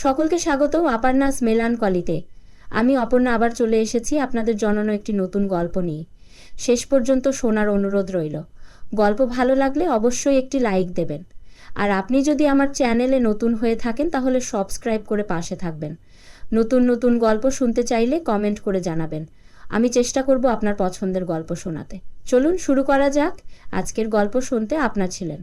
সকলকে স্বাগত আপারনাস মেলানকলিতে। আমি অপর্ণা আবার চলে এসেছি আপনাদের জনানো একটি নতুন গল্প নিয়ে। শেষ পর্যন্ত শোনার অনুরোধ রইল। গল্প ভালো লাগলে অবশ্যই একটি লাইক দেবেন। আর আপনি যদি আমার চ্যানেলে নতুন হয়ে থাকেন তাহলে সাবস্ক্রাইব করে পাশে থাকবেন। নতুন নতুন গল্প শুনতে চাইলে কমেন্ট করে জানাবেন। আমি চেষ্টা করব আপনার পছন্দের গল্প শোনাতে। চলুন শুরু করা যাক। আজকের গল্প শুনতে আপনার ছিলেন।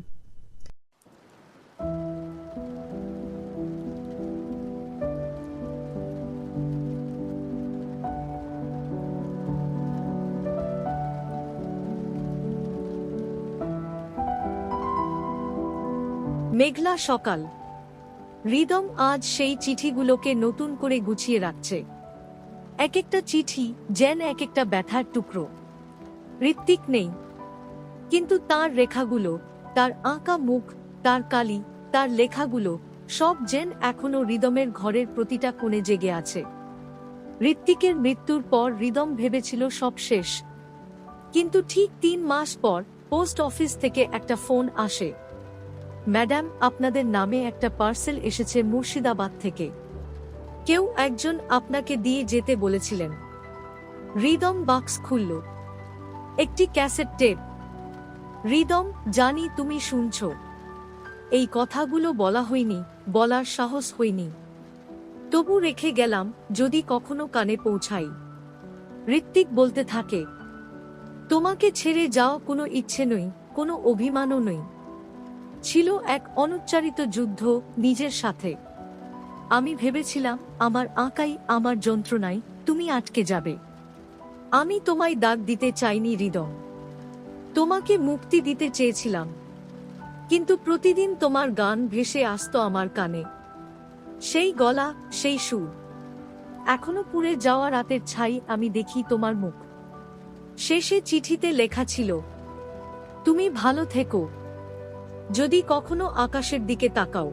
মেঘলা সকাল। হৃদম আজ সেই চিঠিগুলোকে নতুন করে গুছিয়ে রাখছে। এক একটা চিঠি যেন এক একটা ব্যথার টুকরো। ঋত্বিক নেই, কিন্তু তার রেখাগুলো, তার আঁকা মুখ, তার কালি, তার লেখাগুলো সব যেন এখনো হৃদমের ঘরের প্রতিটা কোণে জেগে আছে। ঋত্বিকের মৃত্যুর পর হৃদম ভেবেছিল সব শেষ, কিন্তু ঠিক 3 মাস পর পোস্ট অফিস থেকে একটা ফোন আসে। ম্যাডাম, আপনাদের নামে একটা পার্সেল এসেছে মুর্শিদাবাদ থেকে। কেউ একজন আপনাকে দিয়ে যেতে বলেছিলেন। হৃদম বাক্স খুলল। একটি ক্যাসেট টেপ। হৃদম, জানি তুমি শুনছ। এই কথাগুলো বলা হয়নি, বলার সাহস হয়নি। তবু রেখে গেলাম, যদি কখনো কানে পৌঁছাই। ঋত্বিক বলতে থাকে, তোমাকে ছেড়ে যাওয়া কোনো ইচ্ছে নই, কোনো অভিমানও নই। ছিল এক অনুচ্চারিত যুদ্ধ নিজের সাথে। আমি ভেবেছিলাম আমার আঁকাই, আমার যন্ত্রণায় তুমি আটকে যাবে। আমি তোমায় দাগ দিতে চাইনি হৃদম, তোমাকে মুক্তি দিতে চেয়েছিলাম। কিন্তু প্রতিদিন তোমার গান ভেসে আসতো আমার কানে, সেই গলা, সেই সুর। এখনো পুড়ে যাওয়া রাতের ছাই আমি দেখি তোমার মুখ। শেষে চিঠিতে লেখা ছিল, তুমি ভালো থেকো। যদি কখনো আকাশের দিকে তাকাও,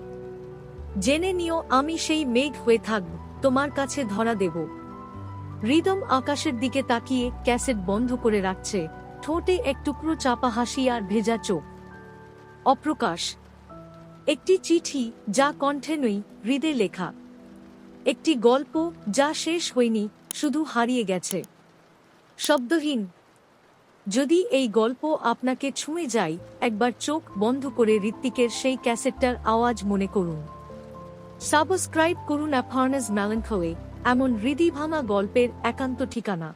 জেনে নিও আমি সেই মেঘ হয়ে থাকব, তোমার কাছে ধরা দেব। হৃদম আকাশের দিকে তাকিয়ে ক্যাসেট বন্ধ করে রাখছে, ঠোঁটে এক টুকরো চাপা হাসি আর ভেজা চোখ। অপ্রকাশ একটি চিঠি, যা কণ্ঠে নই, হৃদয়ে লেখা। একটি গল্প, যা শেষ হয়নি, শুধু হারিয়ে গেছে, শব্দহীন। যদি এই গল্প আপনাকে ছুঁয়ে যায়, একবার চোখ বন্ধ করে ঋত্বিকের সেই ক্যাসেটটার আওয়াজ মনে করুন। সাবস্ক্রাইব করুন আপারনাস মেলানকলি, এমন হৃদয় ভাঙা গল্পের একান্ত ঠিকানা।